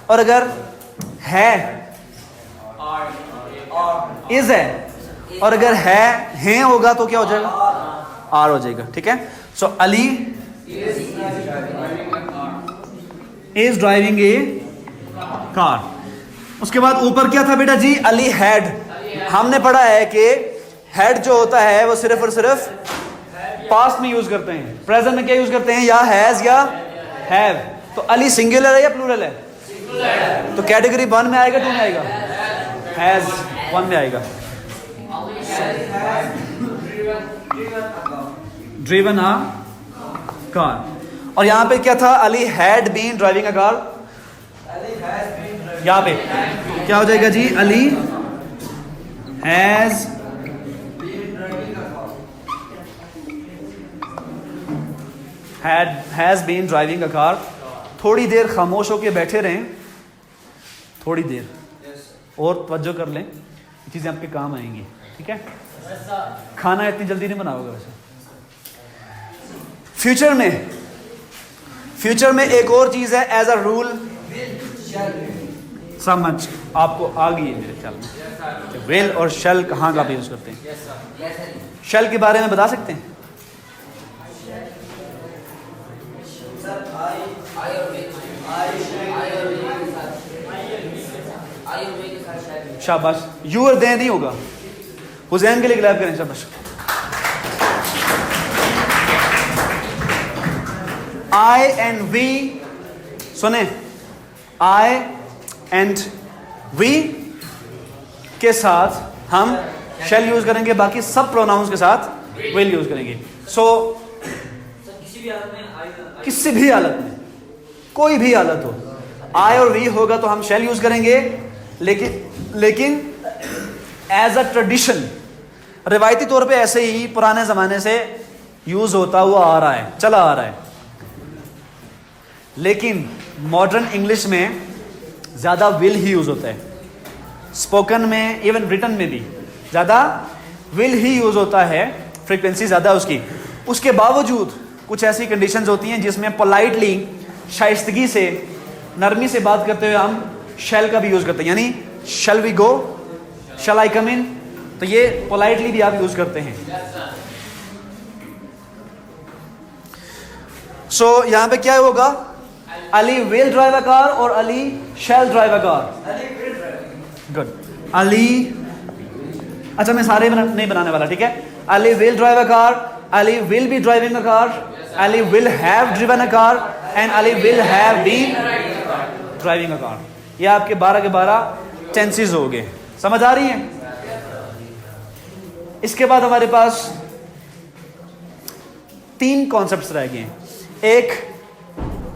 और अगर है is है, और अगर है होगा तो क्या हो जाएगा? आर हो जाएगा, ठीक है। So Ali is driving a car. उसके बाद ऊपर क्या था बेटा जी? अली हैड। हमने पढ़ा है कि हैड जो होता है वो सिर्फ और सिर्फ पास्ट में यूज करते हैं, प्रेजेंट में क्या यूज करते हैं? या हैज या हैव। तो अली सिंगुलर है या प्लूरल है? तो कैटेगरी 1 में आएगा 2 में आएगा? हैज 1 में आएगा। Driven a car. और यहां पे क्या था? Ali had been driving a car. यहां पे क्या हो जाएगा जी? Ali has been driving a car. थोड़ी देर खामोश होके बैठे रहें, थोड़ी देर और तवज्जो कर लें, ये चीज़ें आपके काम आएंगी, ठीक है? खाना इतनी जल्दी नहीं बनाओगे वैसे। फ्यूचर में एक और चीज़ है एज अ रूल, समझ आपको आ गई है मेरे ख्याल में। विल और शैल कहाँ का यूज़ करते हैं? शैल के बारे में बता सकते हैं? शाबाश। यू और दे नहीं होगा। हुसैन के लिए क्लैप करें, शाबाश। आई एंड वी, सुने, आई एंड वी के साथ हम शैल यूज करेंगे, बाकी सब प्रोनाउंस के साथ विल यूज करेंगे। सो किसी भी हालत में, कोई भी हालत हो, आई और वी होगा तो हम शैल यूज करेंगे, लेकिन एज अ ट्रेडिशन, रिवायती तौर पे ऐसे ही पुराने जमाने से यूज होता हुआ आ रहा है, चला आ रहा है। लेकिन मॉडर्न इंग्लिश में ज्यादा विल ही यूज होता है, स्पोकन में, इवन रिटन में भी ज्यादा विल ही यूज होता है, फ्रीक्वेंसी ज्यादा उसकी। उसके बावजूद कुछ ऐसी कंडीशंस होती हैं जिसमें पोलाइटली, शाइस्तगी से, नरमी से बात करते हुए हम शैल का भी यूज करते हैं, यानी शैल वी गो, शैल आई कम इन, तो ये पोलाइटली भी आप यूज करते हैं। सो यहां पे क्या होगा? Ali will drive a car और Ali shall drive a car. Good. Ali, अच्छा मैं सारे नहीं बनाने वाला, ठीक है? Ali will drive a car, Ali will be driving a car, Ali will have driven a car and Ali will have been driving a car. ये आपके 12 के 12 टेंसेस हो गए। समझ आ रही है? इसके बाद हमारे पास 3 कॉन्सेप्ट्स रह गए हैं। एक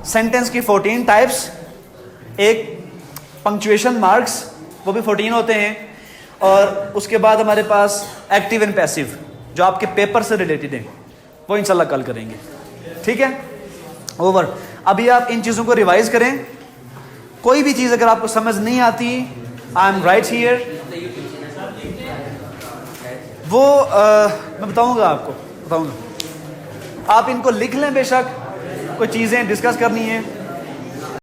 सेंटेंस की 14 टाइप्स, एक पंक्चुएशन मार्क्स, वो भी 14 होते हैं, और उसके बाद हमारे पास एक्टिव एंड पैसिव जो आपके पेपर से रिलेटेड है, वो इंशाल्लाह कल करेंगे, ठीक है? ओवर। अभी आप इन चीज़ों को रिवाइज करें। कोई भी चीज़ अगर आपको समझ नहीं आती, आई एम राइट हियर, वो मैं बताऊंगा, आपको बताऊंगा। आप इनको लिख लें, बेशक कोई चीज़ें डिस्कस करनी है